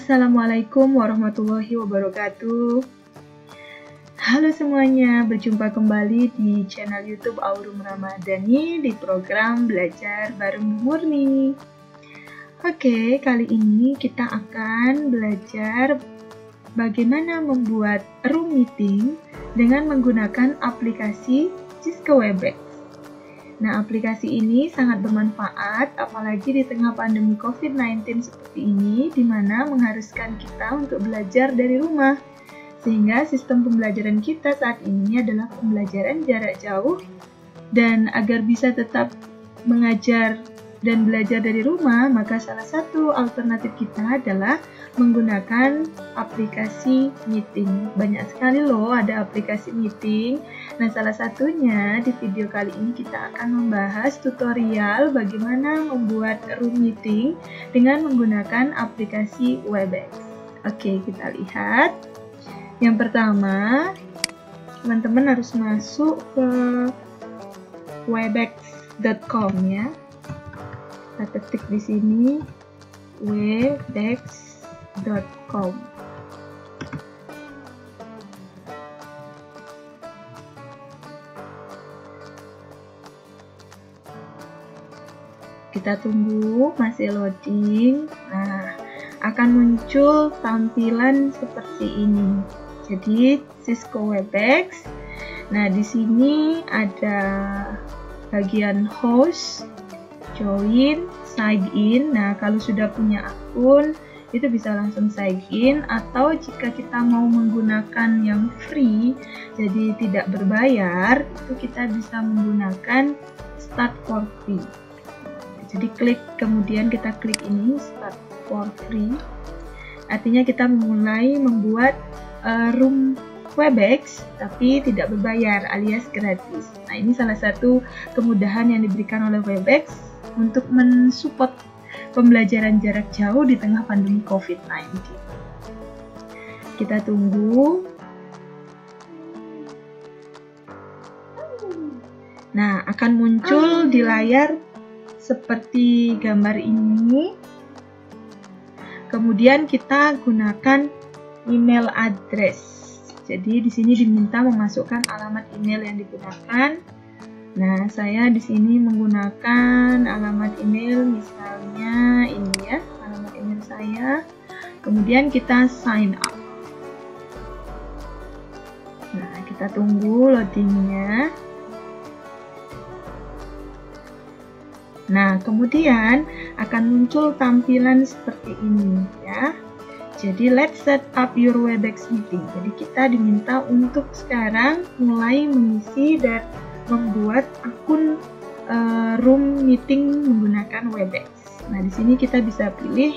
Assalamualaikum warahmatullahi wabarakatuh. Halo semuanya, berjumpa kembali di channel YouTube Aurum Ramadhani di program Belajar Bareng Murni. Oke, kali ini kita akan belajar bagaimana membuat room meeting dengan menggunakan aplikasi Cisco Webex. Nah, aplikasi ini sangat bermanfaat apalagi di tengah pandemi COVID-19 seperti ini, di mana mengharuskan kita untuk belajar dari rumah. Sehingga sistem pembelajaran kita saat ini adalah pembelajaran jarak jauh, dan agar bisa tetap mengajar dan belajar dari rumah, maka salah satu alternatif kita adalah menggunakan aplikasi meeting. Banyak sekali loh ada aplikasi meeting. Nah, salah satunya di video kali ini kita akan membahas tutorial bagaimana membuat room meeting dengan menggunakan aplikasi Webex. Oke, kita lihat. Yang pertama, teman-teman harus masuk ke webex.com ya. Kita ketik di sini webex.com. Kita tunggu, masih loading. Nah, akan muncul tampilan seperti ini. Jadi Cisco Webex. Nah, di sini ada bagian host, join, sign in. Nah, kalau sudah punya akun, itu bisa langsung sign in, atau jika kita mau menggunakan yang free, jadi tidak berbayar, itu kita bisa menggunakan start for free. Jadi kemudian kita klik ini start for free. Artinya kita mulai membuat room Webex tapi tidak berbayar alias gratis. Nah, ini salah satu kemudahan yang diberikan oleh Webex untuk mensupport pembelajaran jarak jauh di tengah pandemi COVID-19. Kita tunggu. Nah, akan muncul di layar seperti gambar ini. Kemudian kita gunakan email address. Jadi di sini diminta memasukkan alamat email yang digunakan. Nah, saya di sini menggunakan alamat email misalnya ini ya, alamat email saya. Kemudian kita sign up. Nah, kita tunggu loadingnya. Nah, kemudian akan muncul tampilan seperti ini ya. Jadi let's set up your Webex meeting. Jadi kita diminta untuk sekarang mulai mengisi dan membuat akun room meeting menggunakan Webex. Nah, di sini kita bisa pilih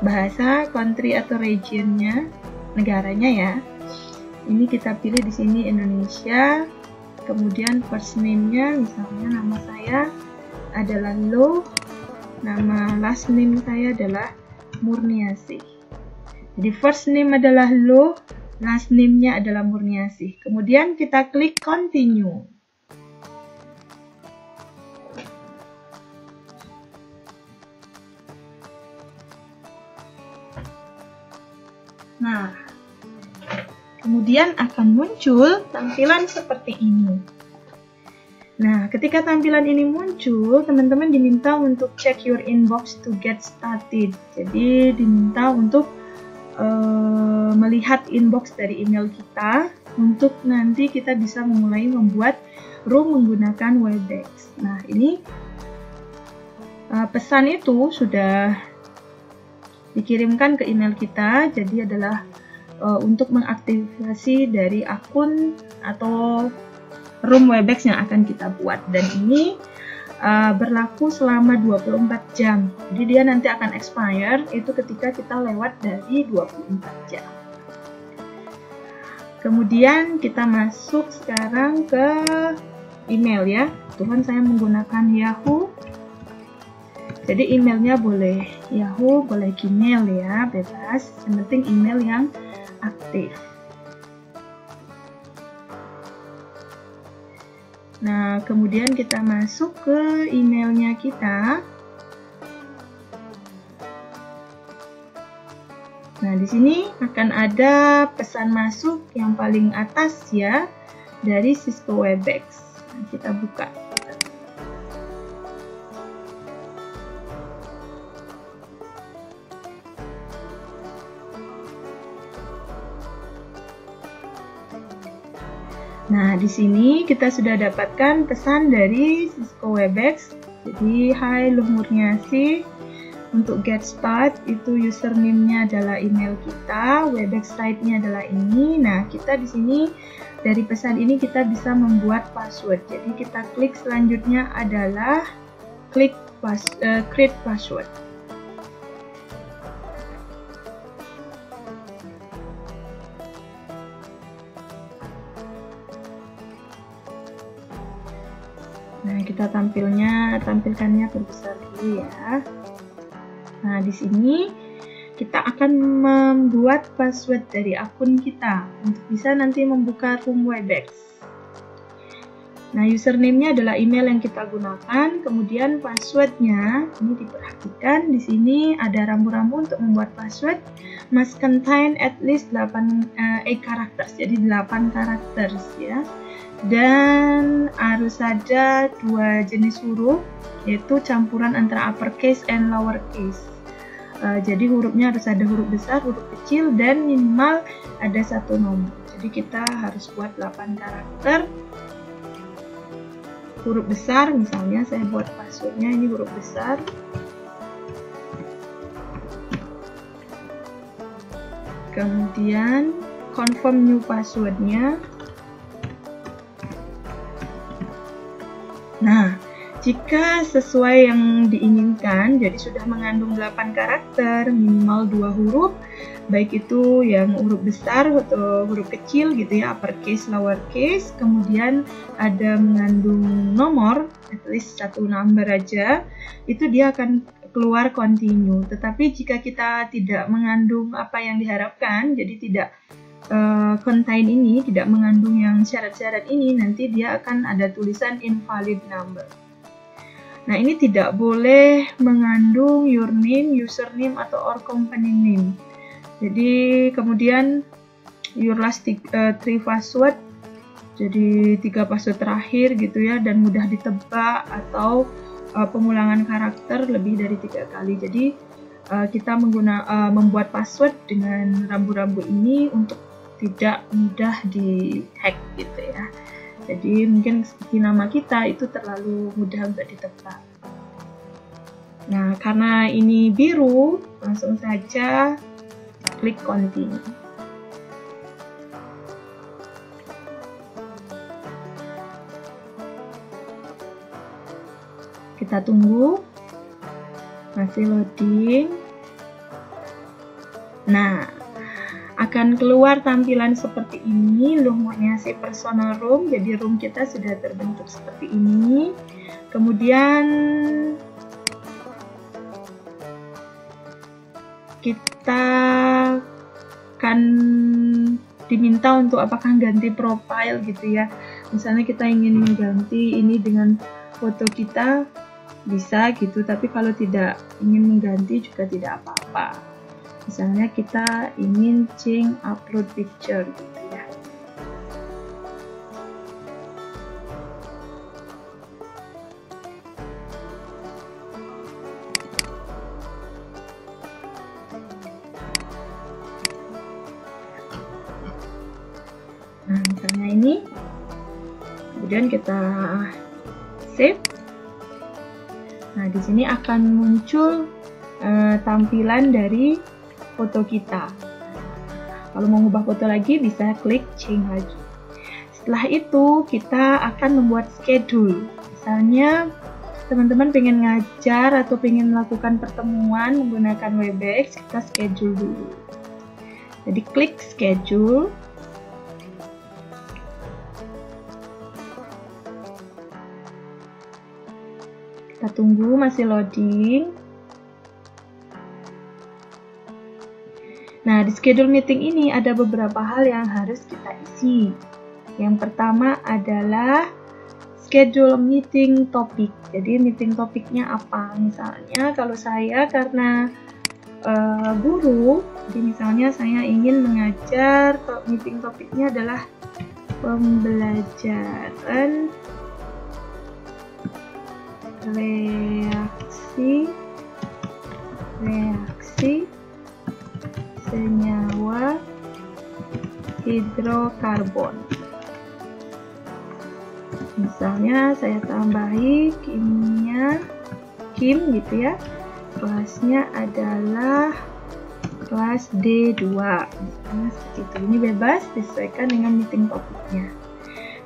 bahasa, country atau regionnya, negaranya ya. Ini kita pilih di sini Indonesia. Kemudian first name-nya, misalnya nama saya adalah Lo, nama last name saya adalah Murniasih. Jadi first name adalah Lo, last name-nya adalah Murniasih. Kemudian kita klik continue. Nah, kemudian akan muncul tampilan seperti ini. Nah, ketika tampilan ini muncul, teman-teman diminta untuk check your inbox to get started. Jadi diminta untuk melihat inbox dari email kita untuk nanti kita bisa memulai membuat room menggunakan Webex. Nah, ini pesan itu sudah dikirimkan ke email kita, jadi adalah untuk mengaktifasi dari akun atau room Webex yang akan kita buat, dan ini berlaku selama 24 jam. Jadi dia nanti akan expire itu ketika kita lewat dari 24 jam. Kemudian kita masuk sekarang ke email ya. Kebetulan saya menggunakan Yahoo. Jadi emailnya boleh Yahoo, boleh Gmail ya, bebas. Yang penting email yang aktif. Nah, kemudian kita masuk ke emailnya kita. Nah, di sini akan ada pesan masuk yang paling atas ya dari Cisco Webex. Nah, kita buka. Nah, di sini kita sudah dapatkan pesan dari Cisco Webex. Jadi, hai Lumurnya sih. Untuk get start itu username-nya adalah email kita, Webex site-nya adalah ini. Nah, kita di sini dari pesan ini kita bisa membuat password. Jadi kita klik selanjutnya adalah klik create password. Nah, kita tampilkannya terbesar dulu ya. Nah, di sini kita akan membuat password dari akun kita untuk bisa nanti membuka room Webex. Nah, username-nya adalah email yang kita gunakan, kemudian password-nya ini diperhatikan di sini ada rambu-rambu untuk membuat password must contain at least 8 characters, jadi 8 characters ya. Dan harus ada 2 jenis huruf, yaitu campuran antara uppercase and lowercase. Jadi hurufnya harus ada huruf besar, huruf kecil, dan minimal ada 1 nomor. Jadi kita harus buat 8 karakter. Huruf besar, misalnya saya buat passwordnya ini huruf besar. Kemudian confirm new passwordnya. Nah, jika sesuai yang diinginkan, jadi sudah mengandung 8 karakter, minimal 2 huruf, baik itu yang huruf besar atau huruf kecil gitu ya, uppercase, lowercase, kemudian ada mengandung nomor, at least 1 number aja, itu dia akan keluar continue. Tetapi jika kita tidak mengandung apa yang diharapkan, jadi tidak contain ini, tidak mengandung yang syarat-syarat ini, nanti dia akan ada tulisan invalid number. Nah, ini tidak boleh mengandung your name, username, atau or company name. Jadi kemudian your last 3 password, jadi 3 password terakhir gitu ya, dan mudah ditebak atau pengulangan karakter lebih dari 3 kali. Jadi kita membuat password dengan rambu-rambu ini untuk tidak mudah dihack gitu ya. Jadi mungkin seperti nama kita itu terlalu mudah untuk ditebak. Nah, karena ini biru, langsung saja klik continue. Kita tunggu, masih loading. Nah, akan keluar tampilan seperti ini, Lumurnya si personal room. Jadi room kita sudah terbentuk seperti ini. Kemudian kita akan diminta untuk apakah ganti profile gitu ya. Misalnya kita ingin mengganti ini dengan foto kita, bisa gitu, tapi kalau tidak ingin mengganti juga tidak apa-apa. Misalnya kita ingin change upload picture gitu ya. Nah, misalnya ini. Kemudian kita save. Nah, di sini akan muncul tampilan dari foto kita. Kalau mau mengubah foto lagi bisa klik change lagi. Setelah itu kita akan membuat schedule. Misalnya teman-teman pengen ngajar atau pengen melakukan pertemuan menggunakan Webex, kita schedule dulu. Jadi klik schedule. Kita tunggu masih loading. Nah, di schedule meeting ini ada beberapa hal yang harus kita isi. Yang pertama adalah schedule meeting topic. Jadi meeting topiknya apa? Misalnya kalau saya karena guru. Jadi misalnya saya ingin mengajar, meeting topiknya adalah pembelajaran reaksi senyawa hidrokarbon. Misalnya saya tambahi kim gitu ya. Kelasnya adalah kelas D2. Misalnya seperti itu. Ini bebas disesuaikan dengan meeting topiknya.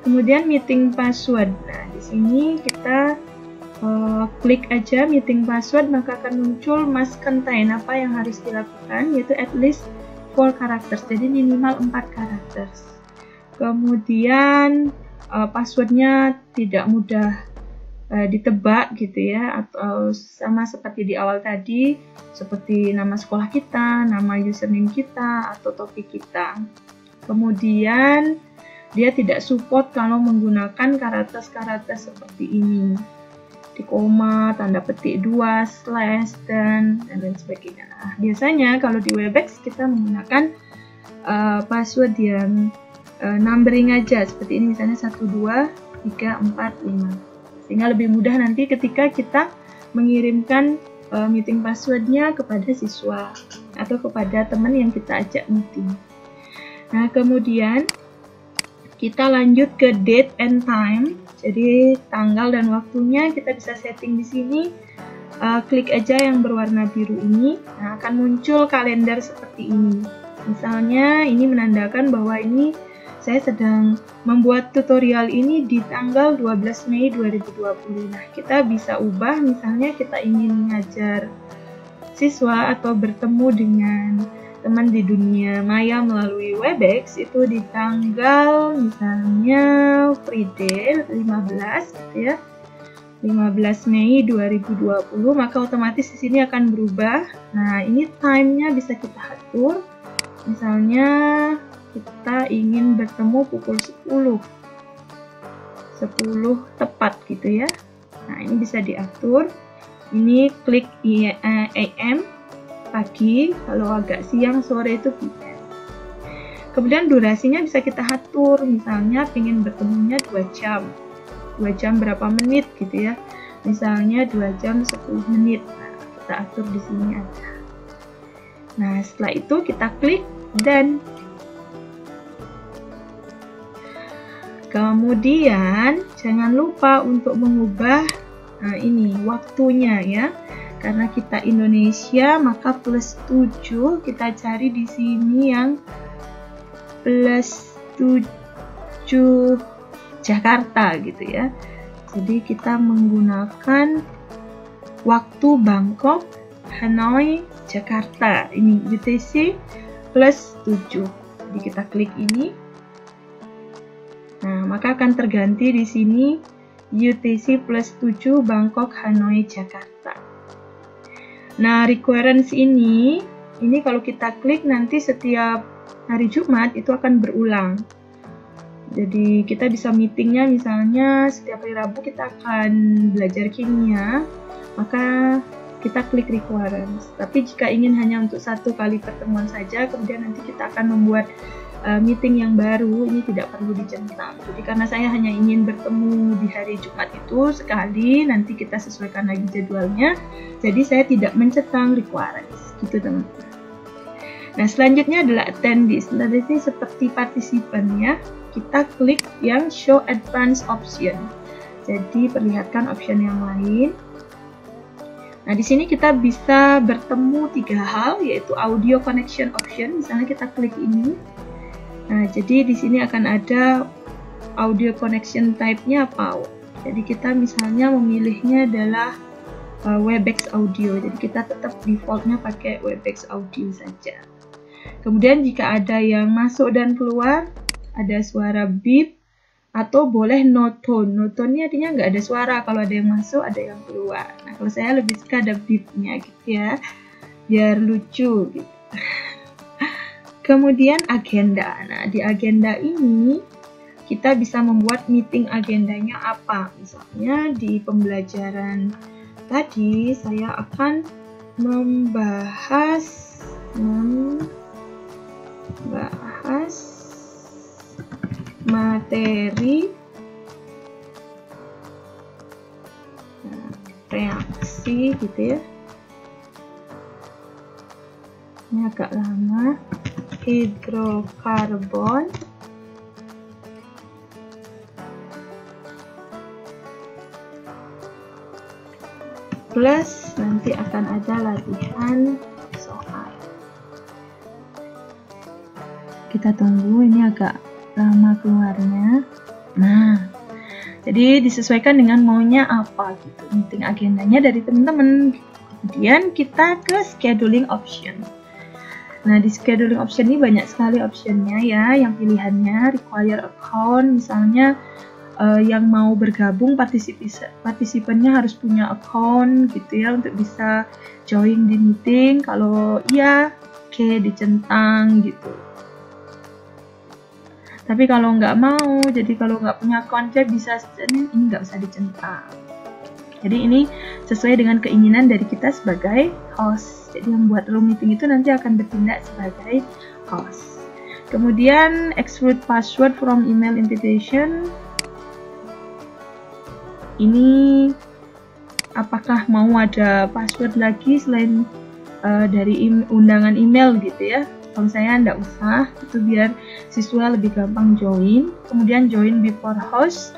Kemudian meeting password. Nah, di sini kita klik aja meeting password, maka akan muncul must contain apa yang harus dilakukan, yaitu at least 4 characters, jadi minimal 4 characters. Kemudian passwordnya tidak mudah ditebak gitu ya, atau sama seperti di awal tadi, seperti nama sekolah kita, nama username kita, atau topik kita. Kemudian dia tidak support kalau menggunakan karakter-karakter seperti ini, di koma, tanda petik 2, slash, dan lain sebagainya. Nah, biasanya kalau di Webex kita menggunakan password yang numbering aja, seperti ini misalnya 1, 2, 3, 4, 5, sehingga lebih mudah nanti ketika kita mengirimkan meeting passwordnya kepada siswa atau kepada teman yang kita ajak meeting. Nah, kemudian kita lanjut ke date and time. Jadi tanggal dan waktunya kita bisa setting di sini. Klik aja yang berwarna biru ini. Nah, akan muncul kalender seperti ini. Misalnya ini menandakan bahwa ini saya sedang membuat tutorial ini di tanggal 12 Mei 2020. Nah, kita bisa ubah, misalnya kita ingin mengajar siswa atau bertemu dengan teman di dunia maya melalui Webex itu di tanggal misalnya Friday 15 ya, 15 Mei 2020, maka otomatis di sini akan berubah. Nah, ini time-nya bisa kita atur. Misalnya kita ingin bertemu pukul 10 tepat gitu ya. Nah, ini bisa diatur. Ini klik AM pagi, kalau agak siang sore itu PM. Kemudian durasinya bisa kita atur, misalnya ingin bertemunya 2 jam. 2 jam berapa menit gitu ya. Misalnya 2 jam 10 menit. Nah, kita atur di sini aja. Nah, setelah itu kita klik dan kemudian jangan lupa untuk mengubah ini waktunya ya. Karena kita Indonesia, maka plus 7 kita cari di sini yang plus 7 Jakarta gitu ya. Jadi kita menggunakan waktu Bangkok, Hanoi, Jakarta. Ini UTC plus 7. Jadi kita klik ini. Nah, maka akan terganti di sini UTC plus 7 Bangkok, Hanoi, Jakarta. Nah, requirements ini kalau kita klik nanti setiap hari Jumat itu akan berulang. Jadi kita bisa meetingnya misalnya setiap hari Rabu kita akan belajar kimia, maka kita klik requirements. Tapi jika ingin hanya untuk 1 kali pertemuan saja, kemudian nanti kita akan membuat meeting yang baru, ini tidak perlu dicentang. Jadi karena saya hanya ingin bertemu di hari Jumat itu sekali, nanti kita sesuaikan lagi jadwalnya. Jadi saya tidak mencentang requirements, gitu teman-teman. Nah, selanjutnya adalah attendees. Nah, di sini seperti partisipan ya. Kita klik yang show advanced option. Jadi perlihatkan option yang lain. Nah, di sini kita bisa bertemu 3 hal, yaitu audio connection option. Misalnya kita klik ini. Nah, jadi di sini akan ada audio connection type-nya apa. Jadi kita misalnya memilihnya adalah Webex audio. Jadi kita tetap default-nya pakai Webex audio saja. Kemudian jika ada yang masuk dan keluar, ada suara beep atau boleh no tone. No tone-nya artinya nggak ada suara kalau ada yang masuk, ada yang keluar. Nah, kalau saya lebih suka ada beep-nya gitu ya, biar lucu gitu. Kemudian agenda. Nah, di agenda ini kita bisa membuat meeting agendanya apa. Misalnya di pembelajaran tadi saya akan membahas materi reaksi gitu ya. Ini agak lama. Hidrokarbon plus nanti akan ada latihan soal. Kita tunggu, ini agak lama keluarnya. Nah, jadi disesuaikan dengan maunya apa gitu, meeting agendanya dari teman-teman. Kemudian kita ke scheduling option. Nah, di scheduling option ini banyak sekali optionnya ya, yang pilihannya require account, misalnya yang mau bergabung partisipannya harus punya account gitu ya untuk bisa join di meeting. Kalau iya, oke, dicentang gitu. Tapi kalau nggak mau, jadi kalau nggak punya account bisa ini nggak usah dicentang. Jadi ini sesuai dengan keinginan dari kita sebagai host. Jadi yang buat room meeting itu nanti akan bertindak sebagai host. Kemudian exclude password from email invitation. Ini apakah mau ada password lagi selain dari undangan email gitu ya. Kalau saya nggak usah, itu biar siswa lebih gampang join. Kemudian join before host.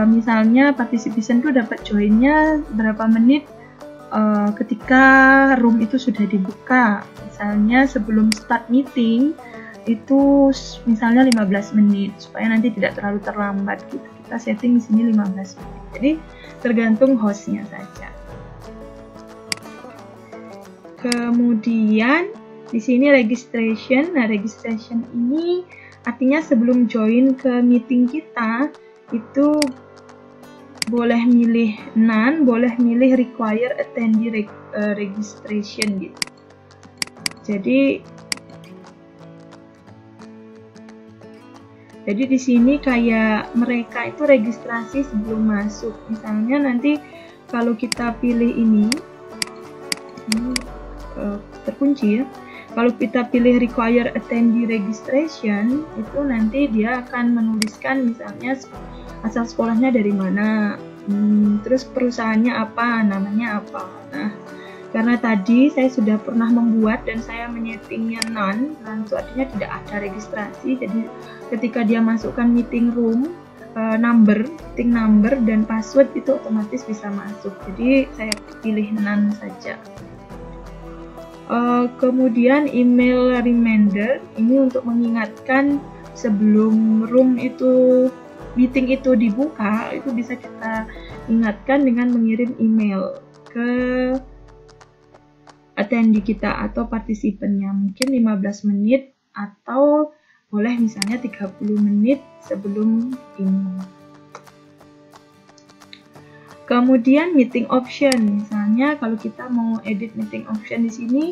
Misalnya participation tuh dapat joinnya berapa menit ketika room itu sudah dibuka. Misalnya sebelum start meeting itu misalnya 15 menit supaya nanti tidak terlalu terlambat gitu. Kita setting di sini 15 menit. Jadi tergantung hostnya saja. Kemudian di sini registration. Nah, registration ini artinya sebelum join ke meeting kita itu boleh milih none, boleh milih require attendee registration gitu. Jadi di sini kayak mereka itu registrasi sebelum masuk. Misalnya nanti kalau kita pilih ini terkunci ya. Kalau kita pilih require attendee registration, itu nanti dia akan menuliskan misalnya asal sekolahnya dari mana, terus perusahaannya apa, namanya apa. Nah, karena tadi saya sudah pernah membuat dan saya menyetingnya none, itu artinya tidak ada registrasi. Jadi ketika dia masukkan meeting room, meeting number dan password itu otomatis bisa masuk. Jadi saya pilih none saja. Kemudian email reminder ini untuk mengingatkan sebelum room itu meeting itu dibuka, itu bisa kita ingatkan dengan mengirim email ke attendee kita atau partisipannya, mungkin 15 menit atau boleh misalnya 30 menit sebelum ini. Kemudian meeting option, misalnya kalau kita mau edit meeting option di sini,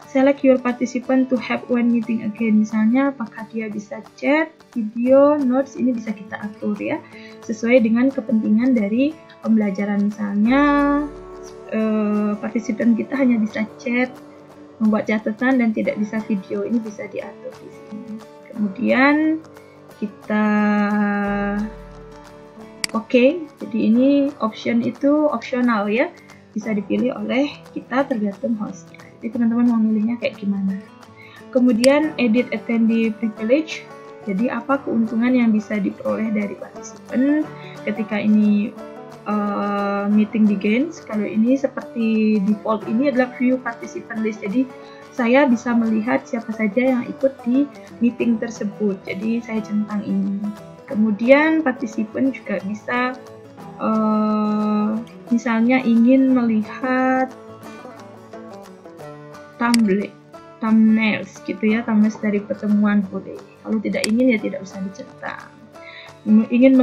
select your participant to have one meeting again. Misalnya apakah dia bisa chat, video, notes, ini bisa kita atur ya, sesuai dengan kepentingan dari pembelajaran. Misalnya partisipan kita hanya bisa chat, membuat catatan dan tidak bisa video, ini bisa diatur di sini. Kemudian kita Oke, jadi ini option itu opsional ya, bisa dipilih oleh kita tergantung hostnya. Jadi teman-teman mau milihnya kayak gimana. Kemudian edit attendee privilege, jadi apa keuntungan yang bisa diperoleh dari partisipan ketika ini meeting begins. Kalau ini seperti default ini adalah view participant list, jadi saya bisa melihat siapa saja yang ikut di meeting tersebut. Jadi saya centang ini. Kemudian partisipan juga bisa misalnya ingin melihat thumbnails gitu ya, thumbnails dari pertemuan boleh. Kalau tidak ingin ya tidak usah dicentang. Ingin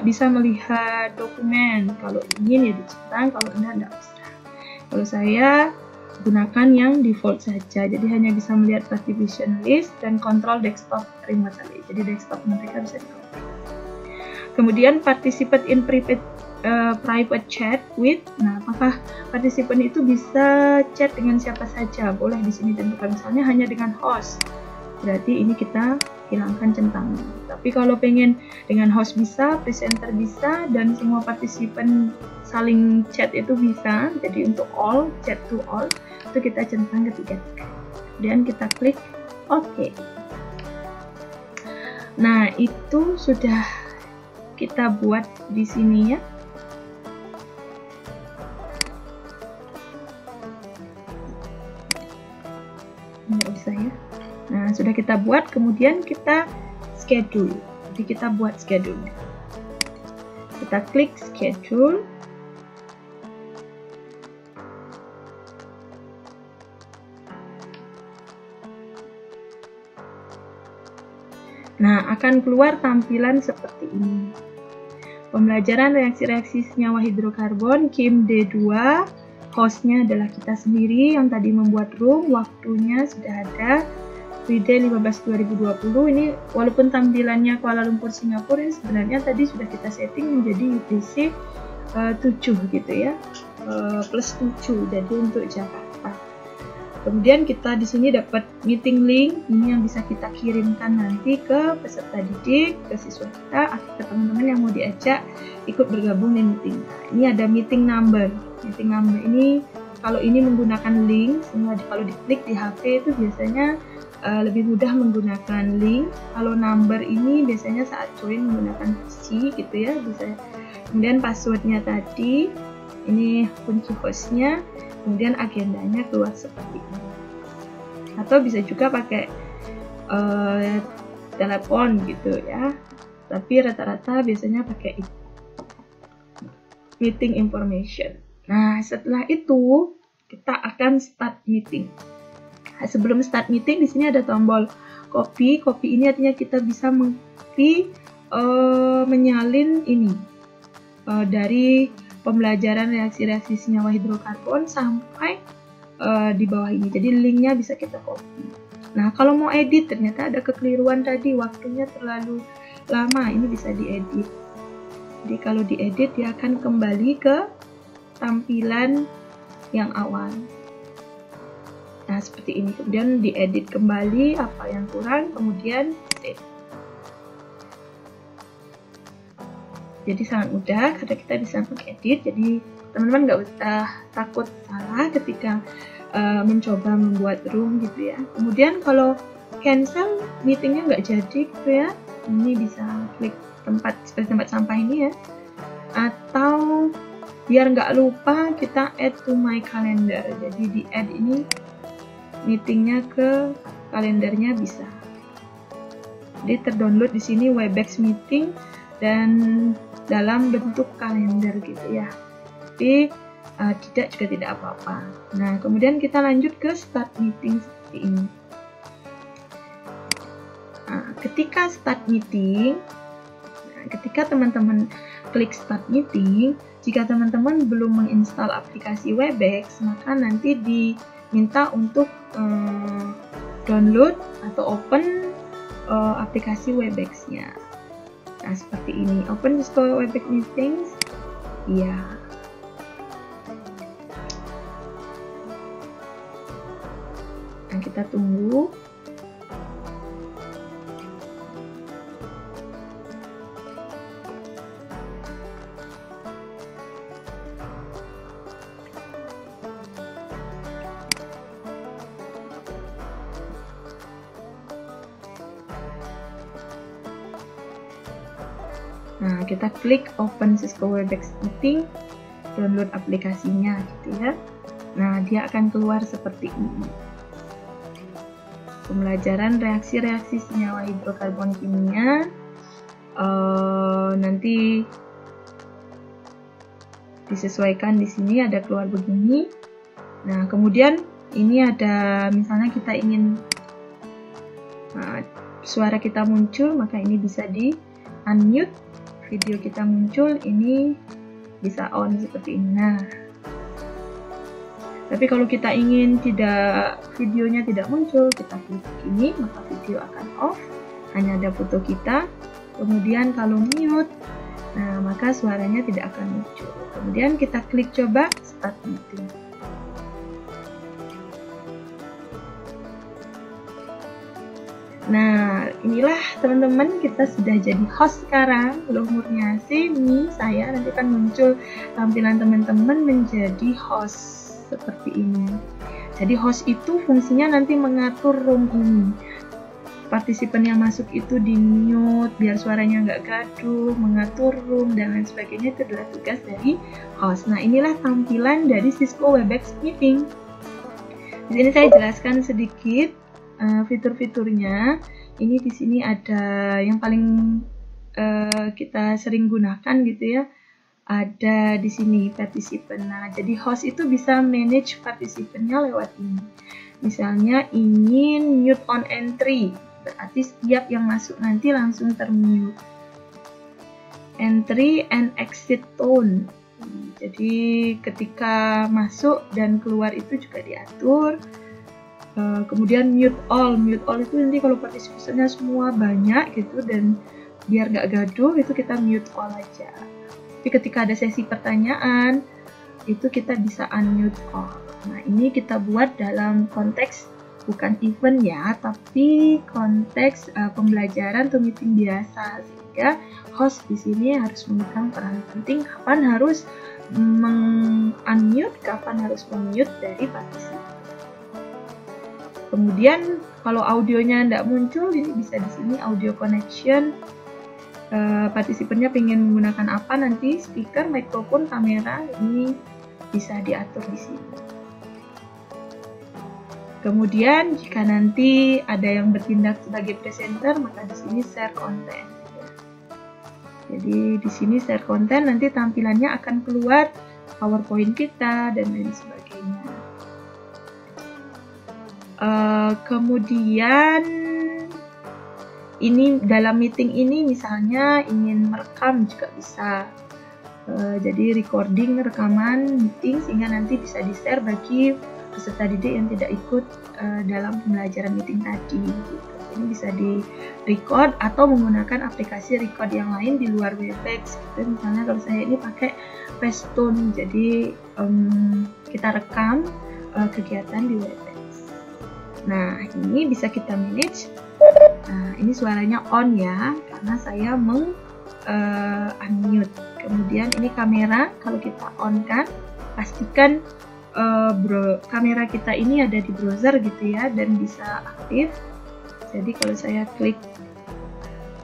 bisa melihat dokumen, kalau ingin ya dicentang, kalau tidak usah. Kalau saya gunakan yang default saja, jadi hanya bisa melihat participation list dan control desktop remotely. Jadi desktop mereka bisa dikontrol. Kemudian participate in private chat with. Nah, apakah partisipan itu bisa chat dengan siapa saja? Boleh di sini tentukan, misalnya hanya dengan host. Berarti ini kita hilangkan centangnya. Tapi kalau pengen dengan host bisa, presenter bisa, dan semua partisipan saling chat itu bisa. Jadi untuk all, chat to all, itu kita centang ketiga. Kemudian kita klik OK. Nah, itu sudah kita buat di sini ya. Nggak usah ya. Nah, sudah kita buat, kemudian kita schedule. Jadi kita buat schedule. Kita klik schedule. Nah, akan keluar tampilan seperti ini. Pembelajaran reaksi-reaksi senyawa hidrokarbon KIM D2. Hostnya adalah kita sendiri yang tadi membuat room. Waktunya sudah ada. Friday 15/2020. Ini walaupun tampilannya Kuala Lumpur Singapura, ini sebenarnya tadi sudah kita setting menjadi UTC 7 gitu ya, plus 7, jadi untuk Jakarta. Kemudian kita di sini dapat meeting link, ini yang bisa kita kirimkan nanti ke peserta didik, ke siswa kita, atau ke teman-teman yang mau diajak ikut bergabung di meeting. Nah, ini ada meeting number. Meeting number ini kalau ini menggunakan link, semua kalau diklik di HP itu biasanya lebih mudah menggunakan link. Kalau number ini biasanya saat join menggunakan C gitu ya, bisa. Kemudian passwordnya tadi, ini kunci hostnya, kemudian agendanya keluar seperti ini. Atau bisa juga pakai telepon gitu ya, tapi rata-rata biasanya pakai meeting information. Nah, setelah itu kita akan start meeting. Sebelum start meeting, di sini ada tombol copy. Copy ini artinya kita bisa menyalin ini dari pembelajaran reaksi-reaksi senyawa hidrokarbon sampai di bawah ini. Jadi linknya bisa kita copy. Nah, kalau mau edit ternyata ada kekeliruan tadi, waktunya terlalu lama. Ini bisa diedit. Jadi kalau diedit dia akan kembali ke tampilan yang awal. Nah, seperti ini. Kemudian diedit kembali apa yang kurang, kemudian save. Jadi sangat mudah karena kita bisa mengedit. Jadi teman-teman nggak usah takut salah ketika mencoba membuat room gitu ya. Kemudian kalau cancel meetingnya nggak jadi gitu ya, ini bisa klik tempat seperti tempat sampah ini ya. Atau biar nggak lupa kita add to my calendar. Jadi di add ini meetingnya ke kalendernya bisa. Jadi terdownload di sini Webex meeting dan dalam bentuk kalender gitu ya. Tapi tidak juga tidak apa-apa. Nah, kemudian kita lanjut ke start meeting seperti ini. Nah, ketika start meeting, ketika teman-teman klik start meeting, jika teman-teman belum menginstal aplikasi Webex, maka nanti diminta untuk download atau open aplikasi Webex-nya. Nah, seperti ini. Open Discover Webex Meetings. Iya. Nah, kita tunggu. Nah, kita klik Open Cisco Webex Meeting, download aplikasinya gitu ya. Nah, dia akan keluar seperti ini. Pembelajaran reaksi-reaksi senyawa hidrokarbon kimia. Nanti disesuaikan di sini ada keluar begini. Nah, kemudian ini ada misalnya kita ingin suara kita muncul, maka ini bisa di unmute. Video kita muncul, ini bisa on seperti ini. Nah, tapi kalau kita ingin videonya tidak muncul, kita klik ini, maka video akan off, hanya ada foto kita. Kemudian kalau mute, Nah, maka suaranya tidak akan muncul. Kemudian kita klik coba start meeting. Nah, inilah teman-teman, kita sudah jadi host sekarang. Loh Murniasi, ini saya nanti akan muncul tampilan teman-teman menjadi host seperti ini. Jadi host itu fungsinya nanti mengatur room ini. Partisipan yang masuk itu di mute biar suaranya nggak gaduh, mengatur room dan lain sebagainya. Itu adalah tugas dari host. Nah, inilah tampilan dari Cisco Webex Meeting. Di sini saya jelaskan sedikit fitur-fiturnya. Ini di sini ada yang paling kita sering gunakan gitu ya. Ada di sini partisipan. Nah, jadi host itu bisa manage partisipannya lewat ini. Misalnya ingin mute on entry, berarti setiap yang masuk nanti langsung termute. Entry and exit tone. Jadi ketika masuk dan keluar itu juga diatur. Kemudian mute all itu nanti kalau partisipannya semua banyak gitu dan biar gak gaduh itu kita mute all aja. Tapi ketika ada sesi pertanyaan itu kita bisa unmute all. Nah, ini kita buat dalam konteks bukan event ya, tapi konteks pembelajaran atau meeting biasa, sehingga host di sini harus memegang peran penting kapan harus unmute, kapan harus mute dari partisipan. Kemudian kalau audionya tidak muncul, ini bisa di sini audio connection. Partisipannya ingin menggunakan apa nanti, speaker, mikrofon, kamera, ini bisa diatur di sini. Kemudian jika nanti ada yang bertindak sebagai presenter, maka di sini share content. Jadi di sini share content, nanti tampilannya akan keluar PowerPoint kita dan lain sebagainya. Kemudian ini dalam meeting ini misalnya ingin merekam juga bisa. Jadi recording, rekaman meeting sehingga nanti bisa di-share bagi peserta didik yang tidak ikut dalam pembelajaran meeting tadi. Gitu. Ini bisa di-record atau menggunakan aplikasi record yang lain di luar Webex. Gitu. Misalnya kalau saya ini pakai Facetune, jadi kita rekam kegiatan di Webex. Nah, ini bisa kita manage. Nah, ini suaranya on ya, karena saya unmute. Kemudian ini kamera, kalau kita on kan, pastikan kamera kita ini ada di browser gitu ya, dan bisa aktif. Jadi kalau saya klik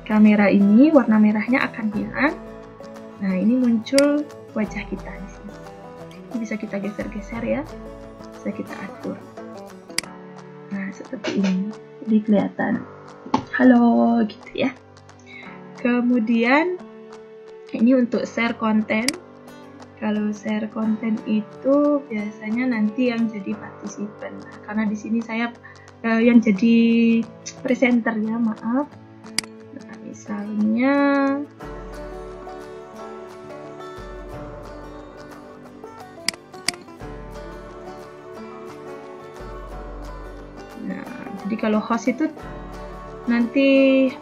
kamera ini, warna merahnya akan hilang. Nah, ini muncul wajah kita di sini. Ini bisa kita geser-geser ya, bisa kita atur. Nah, seperti ini, jadi kelihatan halo gitu ya. Kemudian ini untuk share konten. Kalau share konten itu biasanya nanti yang jadi partisipan. Nah, karena di sini saya yang jadi presenter ya, maaf. Nah, misalnya jadi kalau host itu nanti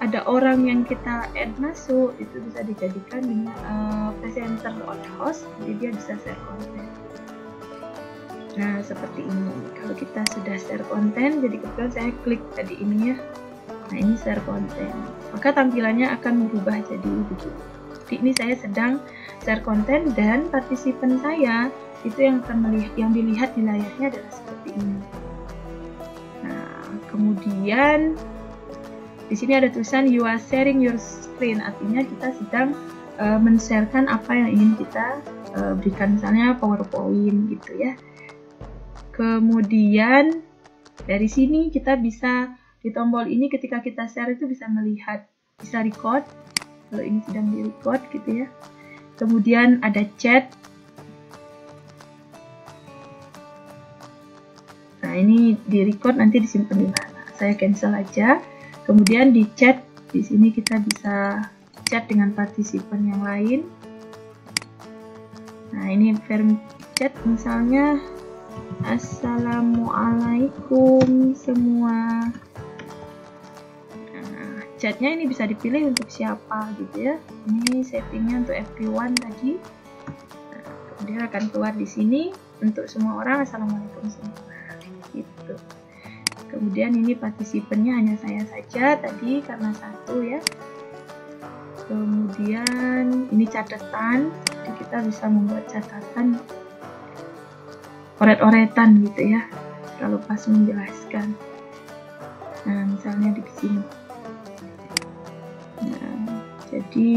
ada orang yang kita add masuk, itu bisa dijadikan dengan presenter oleh host, jadi dia bisa share konten. Nah, seperti ini. Kalau kita sudah share konten, jadi kebetulan saya klik tadi ini ya. Nah, ini share konten. Maka tampilannya akan berubah jadi begitu. Jadi ini saya sedang share konten dan partisipan saya itu yang akan melihat, yang dilihat di layarnya adalah seperti ini. Kemudian di sini ada tulisan you are sharing your screen, artinya kita sedang men-sharekan apa yang ingin kita berikan, misalnya PowerPoint gitu ya. Kemudian dari sini kita bisa di tombol ini ketika kita share itu bisa melihat, bisa record. Kalau ini sedang di-record gitu ya. Kemudian ada chat. Nah, ini di-record, nanti disimpan di mana? Saya cancel aja. Kemudian di chat, di sini kita bisa chat dengan partisipan yang lain. Nah, ini form chat misalnya, Assalamualaikum semua. Nah, chatnya ini bisa dipilih untuk siapa gitu ya. Ini settingnya untuk everyone tadi. Nah, kemudian akan keluar di sini untuk semua orang, assalamualaikum semua gitu. Kemudian ini partisipannya hanya saya saja tadi karena satu ya. Kemudian ini catatan, jadi kita bisa membuat catatan oret-oretan gitu ya kalau pas menjelaskan. Nah, misalnya di sini. Nah, jadi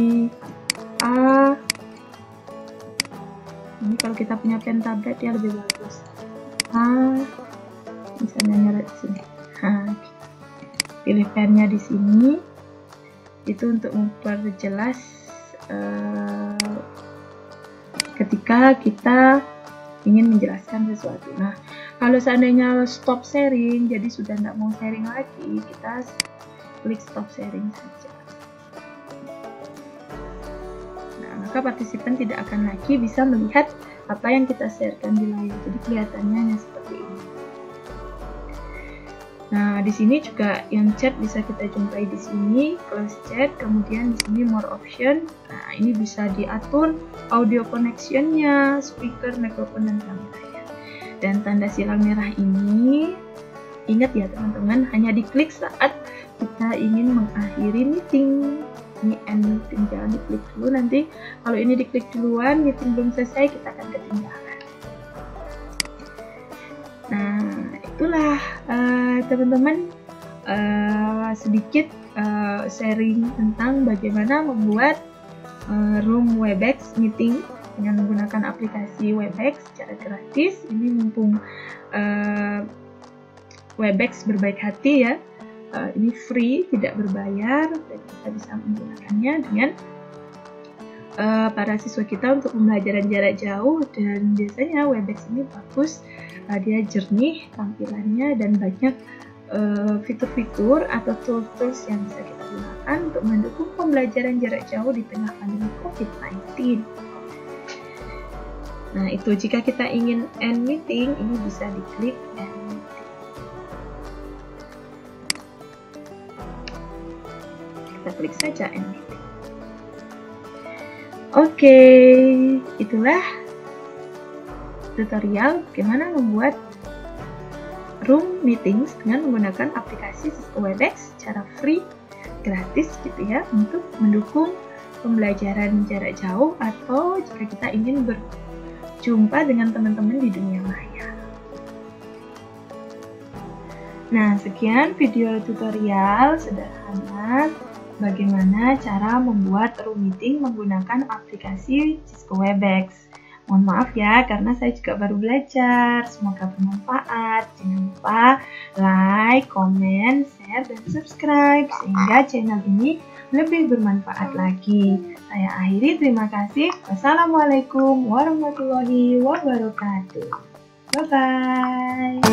ini kalau kita punya pen tablet ya lebih bagus. Misalnya nyeret di sini. Nah, pilih pennya di sini. Itu untuk memperjelas ketika kita ingin menjelaskan sesuatu. Nah, kalau seandainya stop sharing, jadi sudah tidak mau sharing lagi, kita klik stop sharing saja. Nah, maka partisipan tidak akan lagi bisa melihat apa yang kita sharekan di layar. Jadi kelihatannya hanya seperti ini. Nah, di sini juga yang chat bisa kita jumpai di sini, close chat, kemudian di sini more option. Nah, ini bisa diatur audio connection-nya, speaker, mikrofon, dan kameranya. Dan tanda silang merah ini, ingat ya teman-teman, hanya diklik saat kita ingin mengakhiri meeting. Ini end meeting, jangan diklik dulu, nanti kalau ini diklik duluan, meeting belum selesai, kita akan ketinggalan. Nah, itulah teman-teman sedikit sharing tentang bagaimana membuat room Webex meeting dengan menggunakan aplikasi Webex secara gratis. Ini mumpung Webex berbaik hati ya, ini free, tidak berbayar, dan kita bisa menggunakannya dengan para siswa kita untuk pembelajaran jarak jauh. Dan biasanya Webex ini bagus, dia jernih tampilannya dan banyak fitur-fitur atau tools-tools yang bisa kita gunakan untuk mendukung pembelajaran jarak jauh di tengah pandemi COVID-19. Nah, itu jika kita ingin end meeting, ini bisa diklik end meeting. Kita klik saja end meeting. Oke, itulah tutorial bagaimana membuat room meetings dengan menggunakan aplikasi Cisco Webex secara free, gratis gitu ya, untuk mendukung pembelajaran jarak jauh atau jika kita ingin berjumpa dengan teman-teman di dunia maya. Nah, sekian video tutorial sederhana bagaimana cara membuat room meeting menggunakan aplikasi Cisco Webex. Mohon maaf ya, karena saya juga baru belajar. Semoga bermanfaat. Jangan lupa like, comment, share, dan subscribe sehingga channel ini lebih bermanfaat lagi. Saya akhiri, terima kasih. Wassalamualaikum warahmatullahi wabarakatuh. Bye-bye.